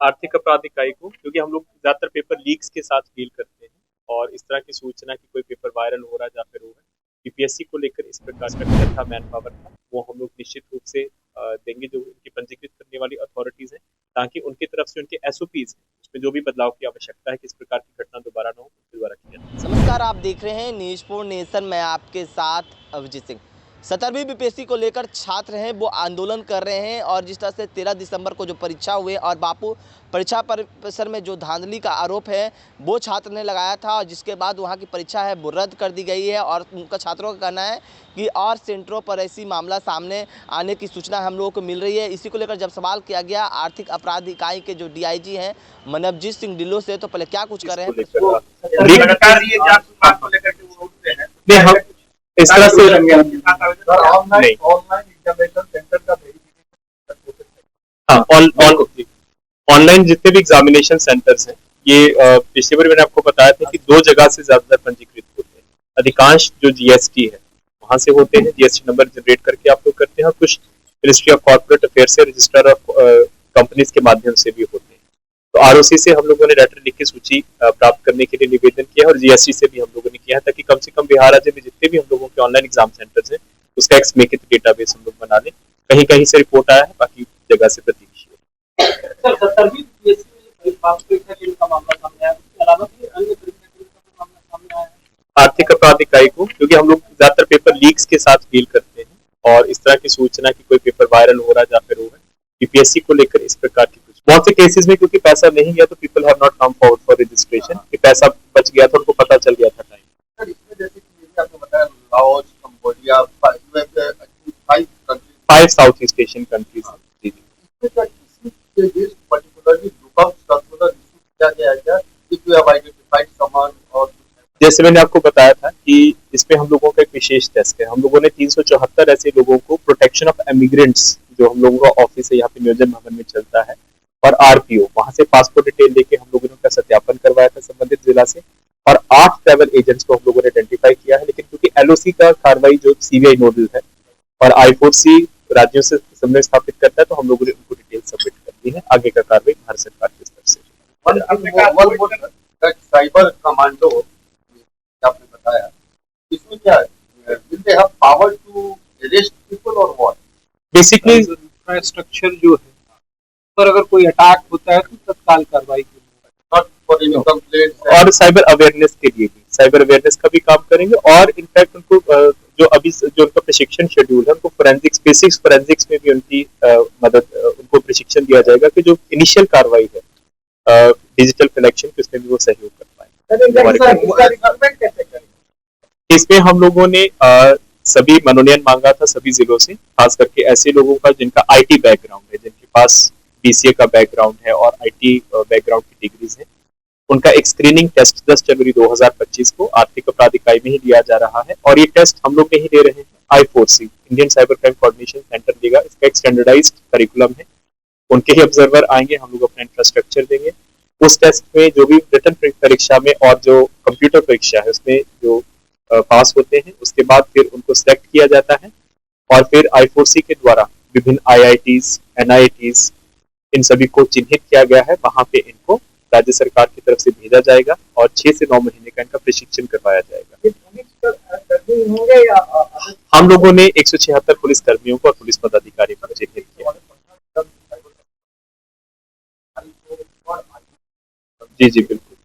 आर्थिक अपराध इकाई को, क्योंकि हम लोग ज्यादातर पेपर लीक्स के साथ डील करते हैं और इस तरह की सूचना कि कोई पेपर वायरल हो रहा है या फिर हो रहा है, यूपीएससी को लेकर इस प्रकार का क्या था मैन पावर था वो हम लोग निश्चित रूप से देंगे जो उनकी पंजीकृत करने वाली अथॉरिटीज हैं, ताकि उनकी तरफ से उनके एसओपीज उसमें जो भी बदलाव की आवश्यकता है कि इस प्रकार की घटना दोबारा न हो उनके द्वारा किया जाए। नमस्कार, आप देख रहे हैं न्यूज़ फॉर नेशन। मैं आपके साथ अभिजीत सिंह। 17वीं बीपीएससी को लेकर छात्र हैं वो आंदोलन कर रहे हैं और जिस तरह से 13 दिसंबर को जो परीक्षा हुए और बापू परीक्षा परिसर में जो धांधली का आरोप है वो छात्र ने लगाया था और जिसके बाद वहां की परीक्षा है वो रद्द कर दी गई है और उनका छात्रों का कहना है कि और सेंटरों पर ऐसी मामला सामने आने की सूचना हम लोगों को मिल रही है। इसी को लेकर जब सवाल किया गया आर्थिक अपराध इकाई के जो डीआईजी हैं मनवजीत सिंह ढिल्लों से, तो पहले क्या कुछ कर रहे हैं इस तरह से ऑनलाइन जितने भी एग्जामिनेशन सेंटर्स हैं ये पिछली बार मैंने आपको बताया था कि 2 जगह से ज्यादातर पंजीकृत होते हैं। अधिकांश जो जीएसटी है वहां से होते हैं, जीएसटी नंबर जनरेट करके आप लोग करते हैं और कुछ मिनिस्ट्री ऑफ कॉर्पोरेट अफेयर्स से रजिस्टर ऑफ कंपनीज के माध्यम से भी होते हैं। तो आरओसी से हम लोगों ने लेटर लिख के सूची प्राप्त करने के लिए निवेदन किया और जीएसटी से भी हम लोगों ने किया है ताकि कम से कम बिहार राज्य में जितने भी हम लोगों के ऑनलाइन एग्जाम सेंटर्स हैं उसका एक समेकित डेटाबेस हम लोग बना लें। कहीं कहीं से रिपोर्ट आया है, बाकी जगह से प्रतीक्षा। आर्थिक अपराध इकाई को, क्योंकि हम लोग ज्यादातर पेपर लीक्स के साथ डील करते हैं और इस तरह की सूचना कि कोई पेपर वायरल हो रहा है या फिर हो रहा है, यूपीएससी को लेकर इस प्रकार की कुछ बहुत से केसेस में क्योंकि पैसा नहीं गया तो people have not come forward for registration, कि पैसा बच गया था उनको पता चल गया था time. Five south east Asian countries. जैसे मैंने आपको बताया था कि इसमें हम लोगों का एक विशेष डेस्क है। हम लोगों ने 374 ऐसे लोगों को प्रोटेक्शन ऑफ इमिग्रेंट्स जो हम लोगों का ऑफिस है यहाँ पे नियोजन भवन में चलता है और आरपीओ वहां से पासपोर्ट डिटेल लेके हम लोगों ने उनका सत्यापन करवाया था संबंधित जिला से और 8 ट्रैवल एजेंट्स को हम लोगों ने आइडेंटिफाई किया है। लेकिन क्योंकि एलओसी का कार्रवाई जो सीबीआई नोडल है और आई4सी राज्यों से समन्वय स्थापित करता है तो हम लोगों ने उनको डिटेल सबमिट कर दी है। आगे का कार्रवाई भारत सरकार के स्तर से। साइबर कमांडो आपने बताया, इसमें क्या है? Will they have power to arrest people or what? Basically infrastructure जो है पर अगर कोई अटैक होता है तो तत्काल कार्रवाई की और साइबर अवेयरनेस के लिए भी साइबर अवेयरनेस का भी काम करेंगे और इनफैक्ट उनको जो अभी जो उनका प्रशिक्षण शेड्यूल है उनको फोरेंसिक्स बेसिक्स फोरेंसिक्स में भी उनकी मदद उनको प्रशिक्षण दिया जाएगा कि जो इनिशियल कार्रवाई है डिजिटल कलेक्शन की उसमें भी वो सहयोग कर पाए। इसमें हम लोगों ने सभी मनोनयन मांगा था सभी जिलों से, खास करके ऐसे लोगों का जिनका आईटी बैकग्राउंड है, जिनके पास बीसीए का बैकग्राउंड है और आईटी बैकग्राउंड की डिग्रीज है। उनका एक स्क्रीनिंग टेस्ट 10 जनवरी 2025 को आर्थिक अपराध इकाई में ही लिया जा रहा है और ये टेस्ट हम लोग नहीं ले रहे हैं, आई4सी Indian cyber crime coordination centre देगा। इसका एक स्टैंडर्डाइज्ड करिकुलम है, उनके ही ऑब्जर्वर आएंगे, हम लोग अपना इंफ्रास्ट्रक्चर देंगे। उस टेस्ट में जो भी रिटन परीक्षा में और जो कंप्यूटर परीक्षा है उसमें जो पास होते हैं उसके बाद फिर उनको सिलेक्ट किया जाता है और फिर आई4सी के द्वारा विभिन्न आईआईटीज एनआईटीज इन सभी को चिन्हित किया गया है, वहां पे इनको राज्य सरकार की तरफ से भेजा जाएगा और 6 से 9 महीने का इनका प्रशिक्षण करवाया जाएगा। हम लोगों ने 176 पुलिस कर्मियों को और पुलिस पदाधिकारी को चिन्हित किया। जी जी बिल्कुल,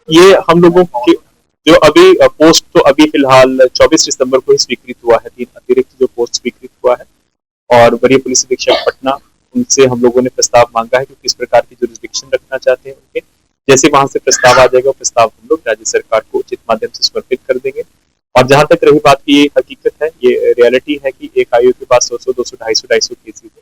ये हम लोगों के जो अभी पोस्ट तो अभी फिलहाल 24 दिसंबर को ही स्वीकृत हुआ है, 3 अतिरिक्त जो पोस्ट स्वीकृत हुआ है और वरीय पुलिस अधीक्षक पटना उनसे हम लोगों ने प्रस्ताव मांगा है कि किस प्रकार की जुरिस्डिक्शन रखना चाहते हैं उनके। जैसे वहां से प्रस्ताव आ जाएगा प्रस्ताव हम लोग राज्य सरकार को उचित माध्यम से समर्पित कर देंगे। और जहां तक रही बात की, ये हकीकत है, ये रियलिटी है कि एक आयोग के पास 100, 200, 250 केसेज है।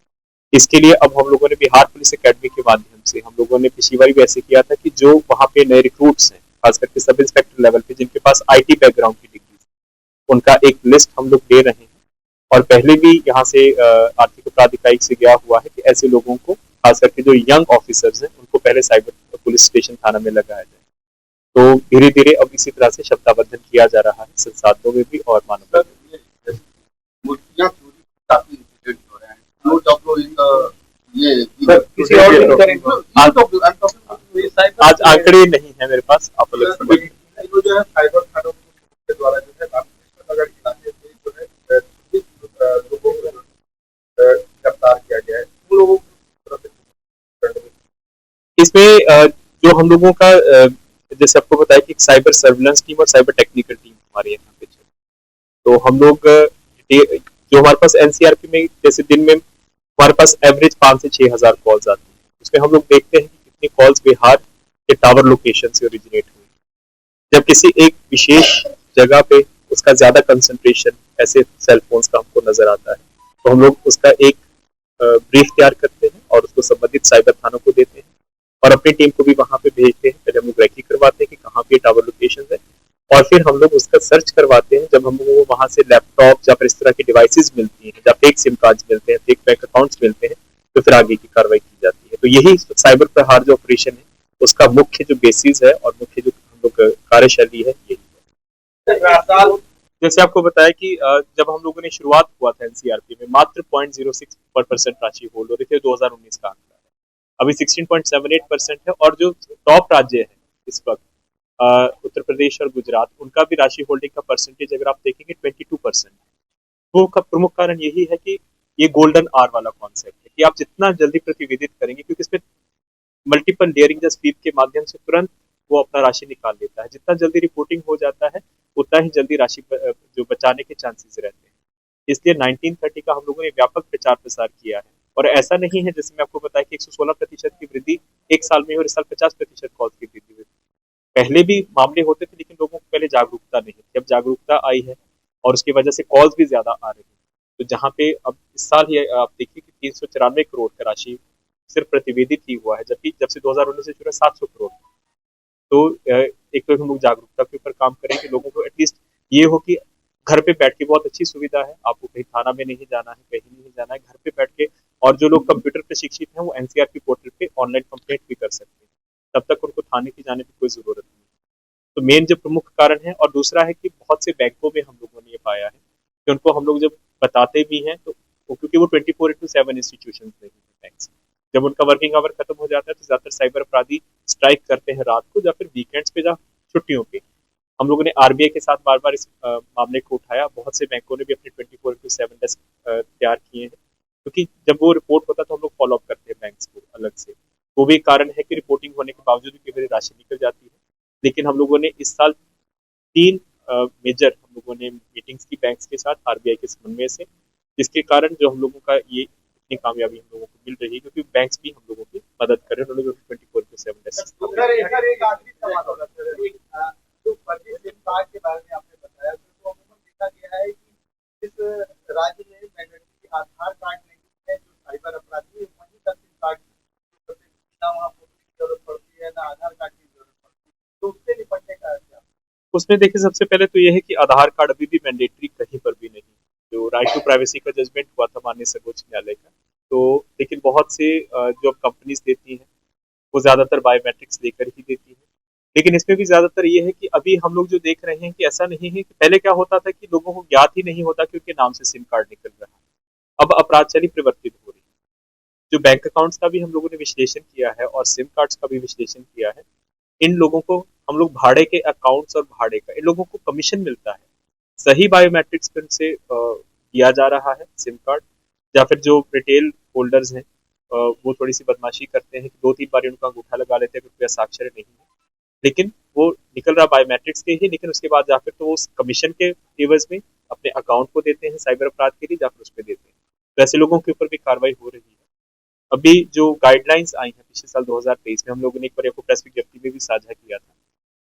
इसके लिए अब हम लोगों ने बिहार पुलिस अकेडमी के माध्यम से हम लोगों ने पिछली बार भी ऐसे किया था कि जो वहां पे नए रिक्रूट्स हैं खास करके सब इंस्पेक्टर लेवल पे जिनके पास आईटी बैकग्राउंड की डिग्री उनका एक लिस्ट हम लोग दे रहे हैं और पहले भी यहाँ से आर्थिक अपराध इकाई से गया हुआ है कि ऐसे लोगों को खास करके जो यंग ऑफिसर्स हैं उनको पहले साइबर पुलिस स्टेशन थाना में लगाया जाए। तो धीरे धीरे अब इसी तरह से शब्दाबंधन किया जा रहा है संसाधनों में भी और मानव मूर्तियां चोरी काफी इंसिडेंट हो रहे हैं। किसी और दिन करेंगे। आज आंकड़े नहीं है मेरे पास, आप अलग से बोलिए। जो है साइबर थानों के द्वारा जो है रामकृष्ण नगर इलाके से जो है 20 लोगों को गिरफ्तार किया गया है। उन लोगों को इसमें जो हम लोगों का जैसे आपको बताया कि साइबर सर्विलेंस टीम और साइबर टेक्निकल टीम हमारे यहाँ पे चल, तो हम लोग जो हमारे पास एनसीआरपी में जैसे दिन में हमारे पास एवरेज 5 से 6 हज़ार कॉल्स आती हैं, उसमें हम लोग देखते हैं कि कितनी कॉल्स बिहार के टावर लोकेशन से ओरिजिनेट हुई। जब किसी एक विशेष जगह पे उसका ज्यादा कंसंट्रेशन ऐसे सेल फोन्स का हमको नजर आता है, तो हम लोग उसका एक ब्रीफ तैयार करते हैं और उसको संबंधित साइबर थानों को देते हैं और अपनी टीम को भी वहां पे भेजते हैं। पहले हम लोग रेकी करवाते हैं कि कहाँ पे टावर लोकेशन है और फिर हम लोग उसका सर्च करवाते हैं। जब हम लोगों को वहां से लैपटॉप या फिर इस तरह की डिवाइसेस मिलती हैं या फेक सिम कार्ड मिलते हैं, फेक बैंक अकाउंट्स मिलते हैं, तो फिर आगे की कार्रवाई की जाती है। तो यही साइबर प्रहार जो ऑपरेशन है उसका मुख्य जो बेसिस है और मुख्य जो हम लोग कार्यशैली है यही है। जैसे आपको बताया कि जब हम लोगों ने शुरुआत हुआ था एनसीआरपी में मात्र 0.06% राशि होल्ड हो रही थी, 2019 का आंकड़ा है। अभी 16.78% है और जो टॉप राज्य है इस वक्त उत्तर प्रदेश और गुजरात, उनका भी राशि होल्डिंग का परसेंटेज अगर आप देखेंगे 22%। वो का प्रमुख कारण यही है कि ये गोल्डन आर वाला कॉन्सेप्ट है कि आप जितना जल्दी प्रतिवेदित करेंगे, क्योंकि इसमें मल्टीपल लेयरिंग या स्वीप के माध्यम से तुरंत वो अपना राशि निकाल लेता है। जितना जल्दी रिपोर्टिंग हो जाता है उतना ही जल्दी राशि जो बचाने के चांसेस रहते हैं। इसलिए 1930 का हम लोगों ने व्यापक प्रचार प्रसार किया है और ऐसा नहीं है जैसे मैं आपको बताया कि 116% की वृद्धि एक साल में और इस साल 50% कॉल्स की वृद्धि हुई। पहले भी मामले होते थे लेकिन लोगों को पहले जागरूकता नहीं थी। अब जागरूकता आई है और उसकी वजह से कॉल्स भी ज्यादा आ रही है। तो जहाँ पे अब इस साल ही आप देखिए कि 394 करोड़ का राशि सिर्फ प्रतिवेदित ही हुआ है, जबकि जब से 2019 से शुरू 700 करोड़। तो एक तो हम लोग जागरूकता के ऊपर काम करें कि लोगों को एटलीस्ट ये हो कि घर पे बैठ के बहुत अच्छी सुविधा है, आपको कहीं थाना में नहीं जाना है, कहीं नहीं जाना है, घर पे बैठ के। और जो लोग कंप्यूटर प्रशिक्षित हैं वो एनसीआरपी पोर्टल पे ऑनलाइन कंप्लेंट भी कर सकते हैं, तब तक उनको थाने की जाने की कोई जरूरत नहीं। तो मेन जो प्रमुख कारण है, और दूसरा है कि बहुत से बैंकों में हम लोगों ने ये पाया है कि उनको हम लोग जब बताते भी हैं तो क्योंकि वो 24/7 इंस्टीट्यूशन नहीं है बैंक्स, जब उनका वर्किंग आवर खत्म हो जाता है तो ज्यादातर साइबर अपराधी स्ट्राइक करते हैं रात को या फिर वीकेंड्स पे या छुट्टियों पे। हम लोगों ने आरबीआई के साथ बार बार इस मामले को उठाया, बहुत से बैंकों ने भी अपने 24/7 डेस्क तैयार किए हैं, क्योंकि जब वो रिपोर्ट होता है तो हम लोग फॉलो अप करते हैं बैंक्स को अलग से। वो भी कारण है कि रिपोर्टिंग होने के बावजूद भी कई बार राशि निकल जाती है। लेकिन हम लोगों ने इस साल 3 मेजर हम लोगों ने मीटिंग्स की बैंक्स के साथ आरबीआई के समन्वय से, जिसके कारण जो हम लोगों का ये इतनी कामयाबी हम लोगों को मिल रही है, क्योंकि बैंक्स भी हम लोगों की मदद कर रहे हैं। उन्होंने 24/7 डेस्क एक आखिरी सवाल होगा सर, जो फर्जी सिम कार्ड के बारे में आपने बताया, तो अमूमन देखा गया है कि इस राज्य में मैंडेटरी आधार कार्ड नहीं है, जो साइबर अपराधी वहीं का सिम कार्ड ना वहाँ फोटो की जरूरत पड़ती है, ना आधार कार्ड की जरूरत पड़ती है, तो उससे निपटने का क्या? उसमें देखिए सबसे पहले तो ये है कि आधार कार्ड अभी भी मैंडेटरी कहीं पर भी नहीं। जो राइट टू प्राइवेसी का जजमेंट हुआ था माननीय सर्वोच्च न्यायालय का, तो लेकिन बहुत से जो कंपनीज देती हैं वो ज्यादातर बायोमेट्रिक्स लेकर ही देती है। लेकिन इसमें भी ज्यादातर ये है कि अभी हम लोग जो देख रहे हैं कि ऐसा नहीं है कि पहले क्या होता था कि लोगों को ज्ञात ही नहीं होता कि उनके नाम से सिम कार्ड निकल रहा है। अब अपराध शैली परिवर्तित हो रही है। जो बैंक अकाउंट्स का भी हम लोगों ने विश्लेषण किया है और सिम कार्ड्स का भी विश्लेषण किया है, इन लोगों को हम लोग भाड़े के अकाउंट्स और भाड़े का इन लोगों को कमीशन मिलता है। सही बायोमेट्रिक्स पे उनसे दिया जा रहा है सिम कार्ड, या फिर जो रिटेल होल्डर्स हैं वो थोड़ी सी बदमाशी करते हैं कि 2-3 बार उनका अंगूठा लगा लेते हैं, रुपया साक्षर नहीं है, लेकिन वो निकल रहा बायोमेट्रिक्स के ही, लेकिन उसके बाद जाकर तो वो उस कमीशन के एवज में अपने अकाउंट को देते हैं साइबर अपराध के लिए, जाकर उस पर देते हैं। तो ऐसे लोगों के ऊपर भी कार्रवाई हो रही है। अभी जो गाइडलाइंस आई हैं पिछले साल 2023 में, हम लोगों ने एक बार आपको प्रेस विज्ञप्ति में भी साझा किया था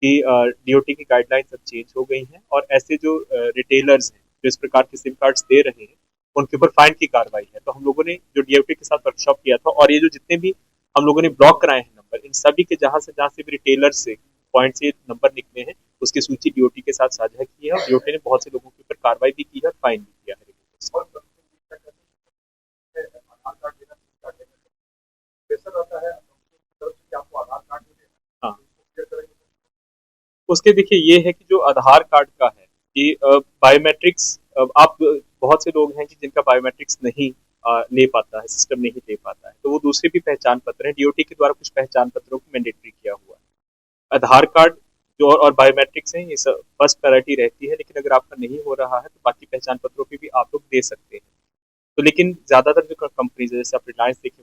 कि डीओटी की गाइडलाइंस अब चेंज हो गई हैं और ऐसे जो रिटेलर्स हैं जो इस प्रकार के सिम कार्ड्स दे रहे हैं उनके ऊपर फाइन की कार्रवाई है। तो हम लोगों ने जो डीओटी के साथ वर्कशॉप किया था और ये जो जितने भी हम लोगों ने ब्लॉक कराए हैं नंबर, इन सभी के जहां से भी रिटेलर से पॉइंट से नंबर निकले हैं उसकी सूची डीओटी के साथ साझा की है और डीओटी ने बहुत से लोगों के ऊपर कार्रवाई भी की है और फाइन भी किया है। हाँ, उसके देखिए ये है कि जो आधार कार्ड का है कि बायोमेट्रिक्स, आप बहुत से लोग हैं कि जिनका बायोमेट्रिक्स नहीं ले पाता है, सिस्टम नहीं दे पाता है, तो वो दूसरे भी पहचान पत्र हैं, डीओटी के द्वारा कुछ पहचान पत्रों को मैंडेटरी किया हुआ है। आधार कार्ड जो और बायोमेट्रिक्स हैं, ये सब फर्स्ट प्रायोरिटी रहती है, लेकिन अगर आपका नहीं हो रहा है तो बाकी पहचान पत्रों पे भी आप लोग दे सकते हैं। तो लेकिन ज्यादातर जो कंपनीज है, जैसे आप रिलायंस देखें,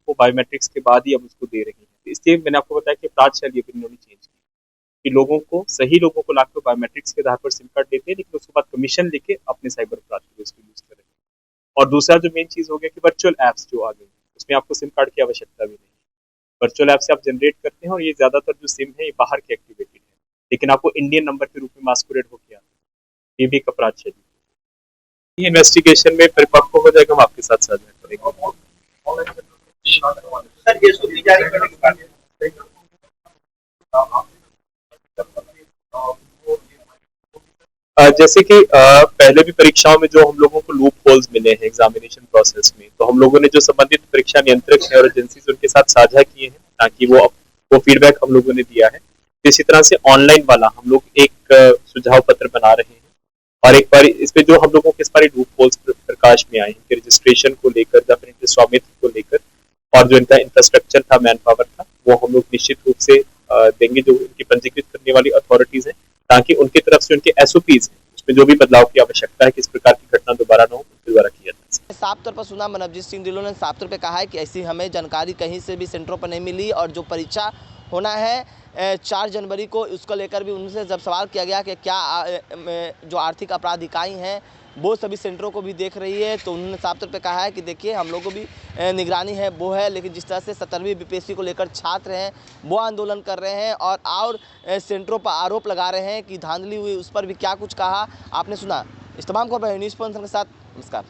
वो बायोमेट्रिक्स के बाद ही अब उसको दे रही है। तो इसलिए मैंने आपको बताया कि प्राचार्य ये भी इन्होंने चेंज की कि सही लोगों को लाकर बायोमेट्रिक्स के आधार पर सिम कार्ड देते हैं, लेकिन उसके बाद कमीशन लेके अपने साइबर अपराध के लिए उसको यूज कर रहे हैं। और दूसरा जो मेन चीज हो गया कि वर्चुअल एप्स जो आ गए हैं, उसमें आपको सिम कार्ड की आवश्यकता भी नहीं है। वर्चुअल ऐप से आप जनरेट करते हैं और ये ज्यादातर जो सिम है ये बाहर के एक्टिवेटेड है, लेकिन आपको इंडियन नंबर के रूप में मास्कुरेट होकर आता है। ये भी एक अपराध शैली है। इन्वेस्टिगेशन में परिपक्व हो जाएगा, हम आपके साथ साझा करेंगे। सर ये सूची जारी करने के बाद जैसे कि पहले भी परीक्षाओं में जो हम लोगों को लूप होल्स मिले हैं एग्जामिनेशन प्रोसेस में, तो हम लोगों ने जो संबंधित परीक्षा नियंत्रक है और एजेंसीज उनके साथ साझा किए हैं, ताकि वो फीडबैक हम लोगों ने दिया है। इसी तरह से ऑनलाइन वाला हम लोग एक सुझाव पत्र बना रहे हैं, और एक बार इस पे जो हम लोगों के इस बार लूप होल्स प्रकाश में आए हैं, रजिस्ट्रेशन को लेकर या फिर इनके स्वामित्व को लेकर, और जो इनका इंफ्रास्ट्रक्चर था, मैन पावर था, वो हम लोग निश्चित रूप से देंगे जो इनकी पंजीकृत करने वाली अथॉरिटीज हैं, ताकि उनकी तरफ से उनके एसओपीज उसमें जो भी बदलाव की आवश्यकता है कि इस प्रकार की घटना दोबारा न हो, उनके द्वारा किया जा सके। साफ तौर पर सुना मनवजीत सिंह ढिल्लों ने साफ तौर पे कहा है कि ऐसी हमें जानकारी कहीं से भी सेंटरों पर नहीं मिली, और जो परीक्षा होना है 4 जनवरी को, उसको लेकर भी उनसे जब सवाल किया गया कि क्या जो आर्थिक अपराध इकाई हैं वो सभी सेंटरों को भी देख रही है, तो उन्होंने साफ तौर पे कहा है कि देखिए हम लोगों को भी निगरानी है वो है, लेकिन जिस तरह से 17वीं बीपीएससी को लेकर छात्र हैं वो आंदोलन कर रहे हैं और सेंटरों पर आरोप लगा रहे हैं कि धांधली हुई, उस पर भी क्या कुछ कहा आपने सुना। इस तमाम खबर न्यूज़ के साथ नमस्कार।